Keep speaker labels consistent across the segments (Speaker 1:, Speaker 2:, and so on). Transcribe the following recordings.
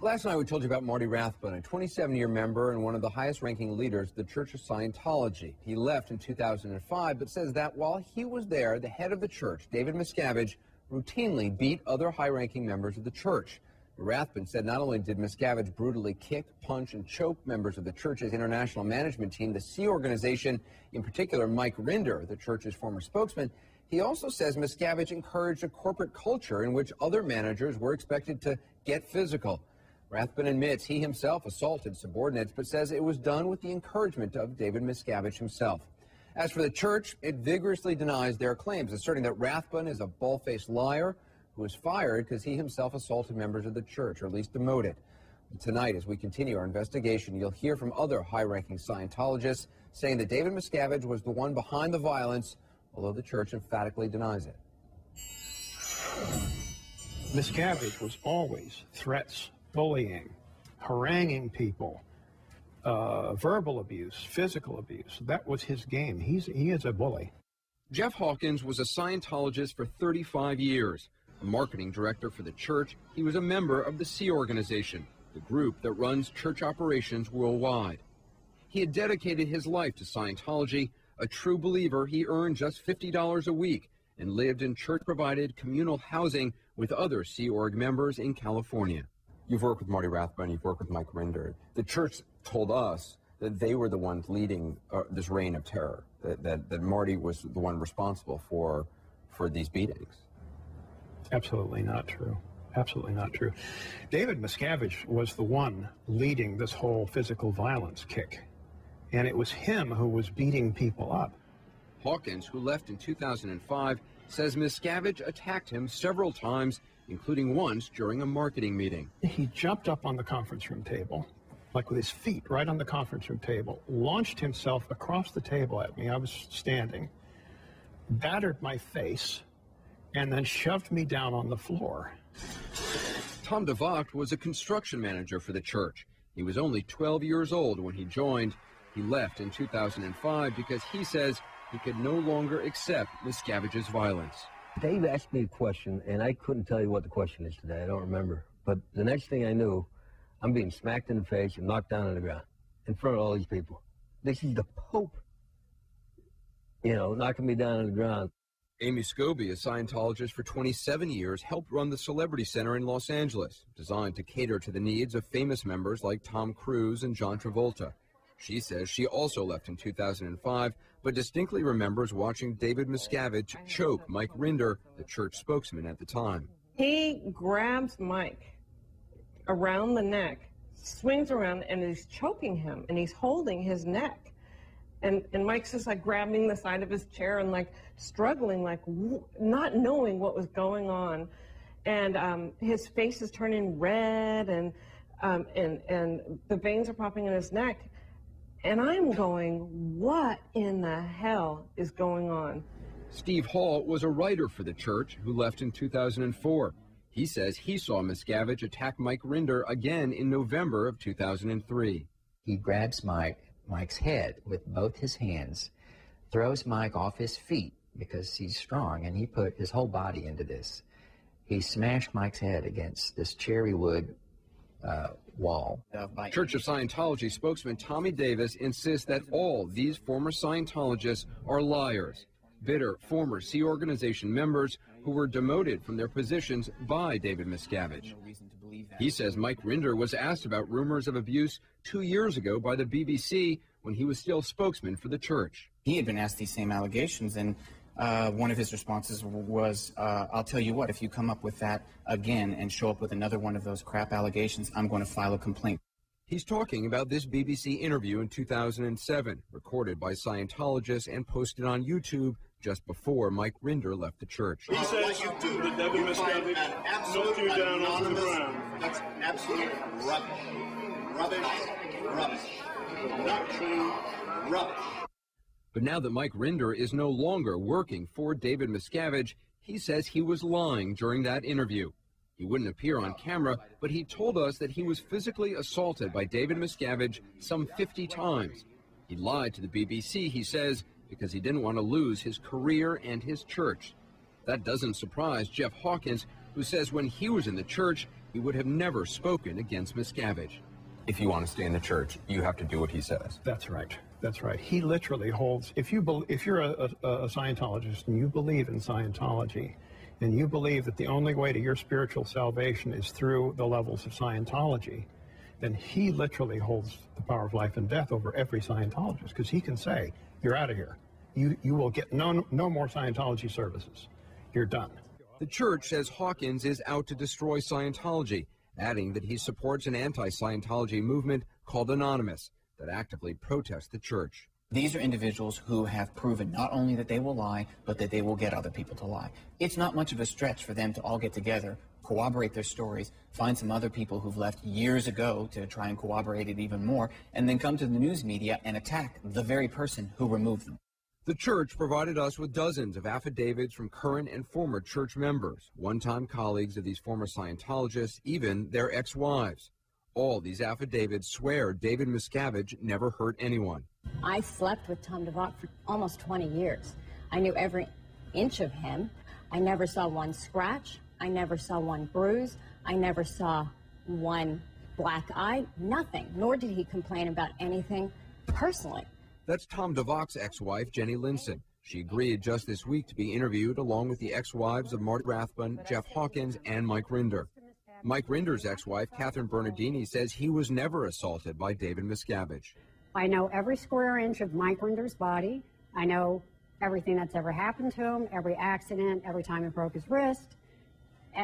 Speaker 1: Last night we told you about Marty Rathbun, a 27-year member and one of the highest-ranking leaders of the Church of Scientology. He left in 2005, but says that while he was there, the head of the church, David Miscavige, routinely beat other high-ranking members of the church. Rathbun said not only did Miscavige brutally kick, punch, and choke members of the church's international management team, the Sea Organization, in particular Mike Rinder, the church's former spokesman, he also says Miscavige encouraged a corporate culture in which other managers were expected to get physical. Rathbun admits he himself assaulted subordinates, but says it was done with the encouragement of David Miscavige himself. As for the church, it vigorously denies their claims, asserting that Rathbun is a bald-faced liar who was fired because he himself assaulted members of the church, or at least demoted. Tonight, as we continue our investigation, you'll hear from other high-ranking Scientologists saying that David Miscavige was the one behind the violence, although the church emphatically denies it.
Speaker 2: Miscavige was always threats, bullying, haranguing people, verbal abuse, physical abuse. That was his game. He is a bully.
Speaker 1: Jeff Hawkins was a Scientologist for 35 years. A marketing director for the church, he was a member of the Sea Organization, the group that runs church operations worldwide. He had dedicated his life to Scientology. A true believer, he earned just $50 a week and lived in church-provided communal housing with other Sea Org members in California. You've worked with Marty Rathbun, you've worked with Mike Rinder. The church told us that they were the ones leading this reign of terror, that Marty was the one responsible for these beatings.
Speaker 2: Absolutely not true. Absolutely not true. David Miscavige was the one leading this whole physical violence kick, and it was him who was beating people up.
Speaker 1: Hawkins, who left in 2005, says Miscavige attacked him several times, including once during a marketing meeting.
Speaker 2: He jumped up on the conference room table, like with his feet right on the conference room table, launched himself across the table at me. I was standing, battered my face, and then shoved me down on the floor.
Speaker 1: Tom Devocht was a construction manager for the church. He was only 12 years old when he joined. He left in 2005 because he says he could no longer accept Miscavige's violence.
Speaker 3: Dave asked me a question, and I couldn't tell you what the question is today. I don't remember. But the next thing I knew, I'm being smacked in the face and knocked down on the ground in front of all these people. This is the Pope, knocking me down on the ground.
Speaker 1: Amy Scobee, a Scientologist for 27 years, helped run the Celebrity Center in Los Angeles, designed to cater to the needs of famous members like Tom Cruise and John Travolta. She says she also left in 2005, but distinctly remembers watching David Miscavige choke Mike Rinder, the church spokesman at the time.
Speaker 4: He grabs Mike around the neck, swings around, and is choking him, and he's holding his neck. And Mike's just like grabbing the side of his chair and like struggling, like not knowing what was going on. And his face is turning red, and the veins are popping in his neck. And I'm going, what in the hell is going on?
Speaker 1: Steve Hall was a writer for the church who left in 2004. He says he saw Miscavige attack Mike Rinder again in November of 2003.
Speaker 5: He grabs Mike's head with both his hands, throws Mike off his feet because he's strong, and he put his whole body into this. He smashed Mike's head against this cherry wood wall.
Speaker 1: Church of Scientology spokesman Tommy Davis insists that all these former Scientologists are liars, bitter former Sea Organization members who were demoted from their positions by David Miscavige. He says Mike Rinder was asked about rumors of abuse 2 years ago by the BBC when he was still spokesman for the church.
Speaker 6: He had been asked these same allegations, and one of his responses was, I'll tell you what, if you come up with that again and show up with another one of those crap allegations, I'm going to file a complaint.
Speaker 1: He's talking about this BBC interview in 2007, recorded by Scientologists and posted on YouTube just before Mike Rinder left the church.
Speaker 7: He says that David Miscavige knocked you down onto the ground.
Speaker 8: That's absolute rubbish. Rubbish. Rubbish. Not true. Rubbish.
Speaker 1: But now that Mike Rinder is no longer working for David Miscavige, he says he was lying during that interview. He wouldn't appear on camera, but he told us that he was physically assaulted by David Miscavige some 50 times. He lied to the BBC, he says, because he didn't want to lose his career and his church. That doesn't surprise Jeff Hawkins, who says when he was in the church, he would have never spoken against Miscavige. If you want to stay in the church, you have to do what he says.
Speaker 2: That's right. That's right. He literally holds, if you're a Scientologist and you believe in Scientology, and you believe that the only way to your spiritual salvation is through the levels of Scientology, then he literally holds the power of life and death over every Scientologist, because he can say, you're out of here. You will get no more Scientology services. You're done.
Speaker 1: The church says Hawkins is out to destroy Scientology, adding that he supports an anti-Scientology movement called Anonymous that actively protests the church.
Speaker 6: These are individuals who have proven not only that they will lie, but that they will get other people to lie. It's not much of a stretch for them to all get together, corroborate their stories, find some other people who've left years ago to try and corroborate it even more, and then come to the news media and attack the very person who removed them.
Speaker 1: The church provided us with dozens of affidavits from current and former church members, one-time colleagues of these former Scientologists, even their ex-wives. All these affidavits swear David Miscavige never hurt anyone.
Speaker 9: I slept with Tom Devocht for almost 20 years. I knew every inch of him. I never saw one scratch. I never saw one bruise. I never saw one black eye, nothing. Nor did he complain about anything personally.
Speaker 1: That's Tom Devocht's ex-wife, Jenny Linson. She agreed just this week to be interviewed along with the ex-wives of Marty Rathbun, Jeff Hawkins, and Mike Rinder. Mike Rinder's ex-wife, Catherine Bernardini, says he was never assaulted by David Miscavige.
Speaker 10: I know every square inch of Mike Rinder's body. I know everything that's ever happened to him, every accident, every time he broke his wrist.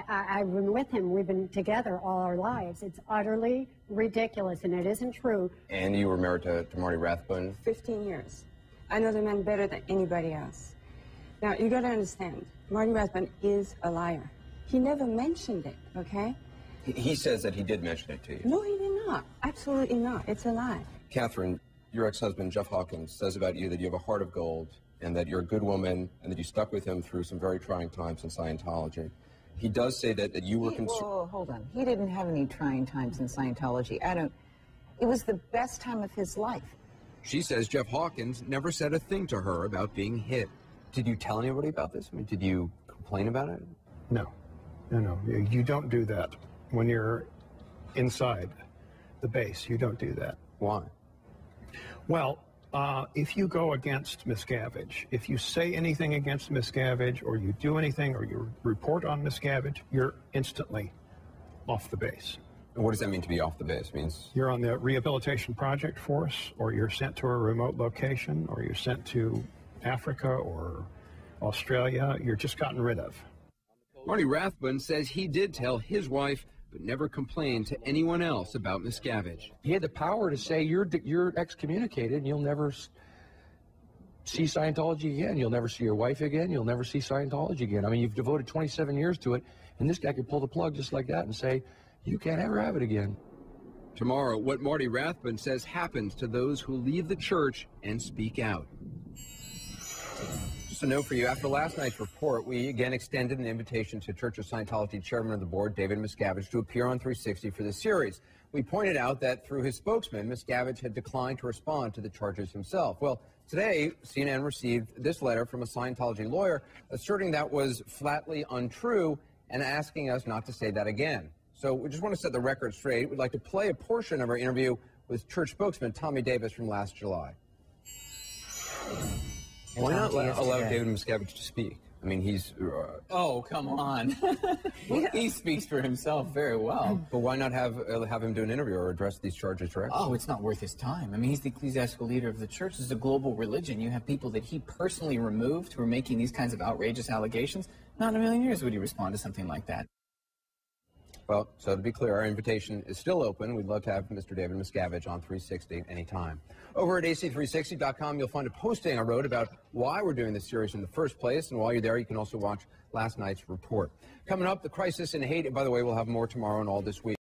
Speaker 10: I've been with him. We've been together all our lives. It's utterly ridiculous, and it isn't true.
Speaker 1: And you were married to Marty Rathbun?
Speaker 11: 15 years. I know the man better than anybody else. Now, you got to understand, Marty Rathbun is a liar. He never mentioned it, okay?
Speaker 1: He says that he did mention it to you.
Speaker 11: No, he did not. Absolutely not. It's a lie.
Speaker 1: Catherine, your ex-husband, Jeff Hawkins, says about you that you have a heart of gold and that you're a good woman and that you stuck with him through some very trying times in Scientology. He does say that you were concerned.
Speaker 12: Whoa, hold on. He didn't have any trying times in Scientology. It was the best time of his life.
Speaker 1: She says Jeff Hawkins never said a thing to her about being hit. Did you tell anybody about this? I mean, did you complain about it?
Speaker 2: No. You don't do that. When you're inside the base, you don't do that.
Speaker 1: Why?
Speaker 2: Well, if you go against Miscavige, if you say anything against Miscavige, or you do anything, or you report on Miscavige, you're instantly off the base.
Speaker 1: And what does that mean to be off the base? It means
Speaker 2: you're on the rehabilitation project force, or you're sent to a remote location, or you're sent to Africa or Australia. You're just gotten rid of.
Speaker 1: Marty Rathbun says he did tell his wife, but never complained to anyone else about Miscavige.
Speaker 13: He had the power to say you're excommunicated and you'll never see Scientology again. You'll never see your wife again. You'll never see Scientology again. I mean, you've devoted 27 years to it, and this guy could pull the plug just like that and say, you can't ever have it again.
Speaker 1: Tomorrow, what Marty Rathbun says happens to those who leave the church and speak out. Just a note for you, after last night's report, we again extended an invitation to Church of Scientology Chairman of the Board, David Miscavige, to appear on 360 for this series. We pointed out that through his spokesman, Miscavige had declined to respond to the charges himself. Well, today, CNN received this letter from a Scientology lawyer asserting that was flatly untrue and asking us not to say that again. So we just want to set the record straight. We'd like to play a portion of our interview with church spokesman Tommy Davis from last July. Why not allow David Miscavige to speak? I mean, he's...
Speaker 6: Oh, come on. He speaks for himself very well.
Speaker 1: But why not have him do an interview or address these charges directly?
Speaker 6: Oh, it's not worth his time. I mean, he's the ecclesiastical leader of the church. This is a global religion. You have people that he personally removed who are making these kinds of outrageous allegations. Not in a million years would he respond to something like that.
Speaker 1: Well, so to be clear, our invitation is still open. We'd love to have Mr. David Miscavige on 360 anytime. Over at ac360.com, you'll find a posting I wrote about why we're doing this series in the first place. And while you're there, you can also watch last night's report. Coming up, the crisis in Haiti. By the way, we'll have more tomorrow and all this week.